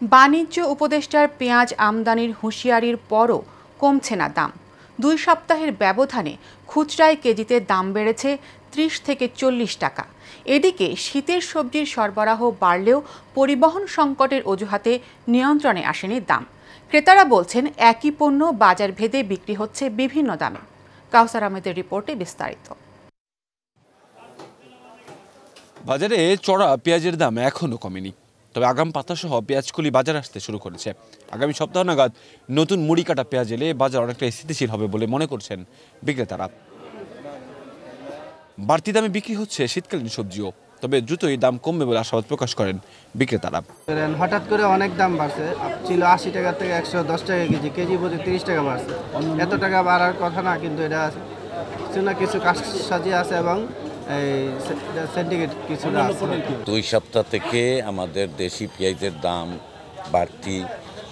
বাণিজ্য উপদেষ্টার পেঁয়াজ আমদানির হুঁশিয়ারির পরও কমছে না দাম। 2 সপ্তাহের ব্যবধানে খুচরায় কেজিতে দাম বেড়েছে 30 থেকে 40 টাকা। এদিকে শীতের সবজির সরবরাহ বাড়লেও পরিবহন সংকটের অজুহাতে নিয়ন্ত্রণে আসেনি দাম। ক্রেতারা বলছেন একই পণ্য বাজার ভেদে বিক্রি হচ্ছে বিভিন্ন দামে। কাউসার আহমেদের রিপোর্টে বিস্তারিত। বাজারে চড়া পেঁয়াজের দাম এখনো কমেনি, তবে আগাম পাতাসহ পেঁয়াজকলি বাজার আসতে শুরু করেছে। আগামী সপ্তাহ নাগাদ নতুন মুড়ি কাটা পেঁয়াজ এলে বাজার অনেকটা স্থিতিশীল হবে বলে মনে করছেন বিক্রেতারা। বাড়তি দামে বিক্রি হচ্ছে শীতকালীন সবজিও, তবে দ্রুতই দাম কমবে বলে আশাবাদ প্রকাশ করেন বিক্রেতারা। হঠাৎ করে অনেক দাম বাড়ছে, ছিল 80 টাকা থেকে 110 টাকা কেজি, কেজি প্রতি 30 টাকা বাড়ছে। এত টাকা বাড়ার কথা না, কিন্তু এটা কিছু না কিছু কারসাজি আছে এবং সিন্ডিকেট কিছু আছে। 2 সপ্তাহ থেকে আমাদের দেশি পেঁয়াজের দাম বাড়তি,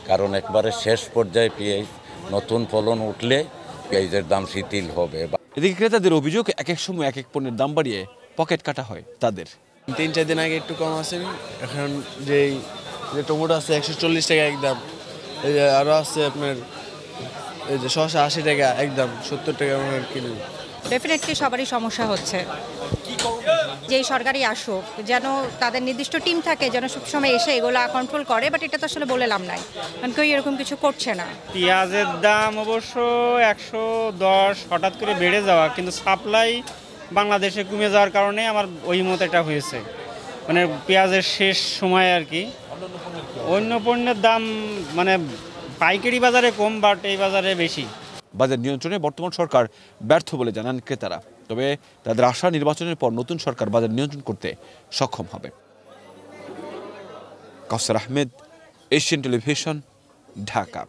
কারণ একবারে শেষ পর্যায়ে পেঁয়াজ নতুন ফলন উঠলে পেঁয়াজের দাম শিথিল হবে। এদিকে ক্রেতাদের অভিযোগ, এক এক সময় এক এক পণ্যের দাম বাড়িয়ে পকেট কাটা হয় তাদের। 3-4 দিন আগে একটু কম আছে, এখন যে টমেটো আছে 140 টাকা একদম, এই যে আরও আছে আপনার এই যে শসা 80 টাকা একদম, 70 টাকা কিলো। ডেফিনেটলি সবারই সমস্যা হচ্ছে। যেই সরকারি আসুক, যেন তাদের নির্দিষ্ট টিম থাকে, যেন সবসময় এসে এগুলা কন্ট্রোল করে, বাট এটা তো আসলে বলে লাভ নাই, কারণ কেউ এরকম কিছু করছে না। পেঁয়াজের দাম অবশ্য 110 হঠাৎ করে বেড়ে যাওয়া, কিন্তু সাপ্লাই বাংলাদেশে কমে যাওয়ার কারণে আমার ওই মতো এটা হয়েছে, মানে পেঁয়াজের শেষ সময় আর কি। অন্য পণ্যের দাম মানে পাইকারি বাজারে কম, বাট এই বাজারে বেশি। বাজার নিয়ন্ত্রণে বর্তমান সরকার ব্যর্থ বলে জানান ক্রেতারা, তবে তাদের আশা নির্বাচনের পর নতুন সরকার বাজার নিয়ন্ত্রণ করতে সক্ষম হবে। কাউসার আহমেদ, এশিয়ান টেলিভিশন, ঢাকা।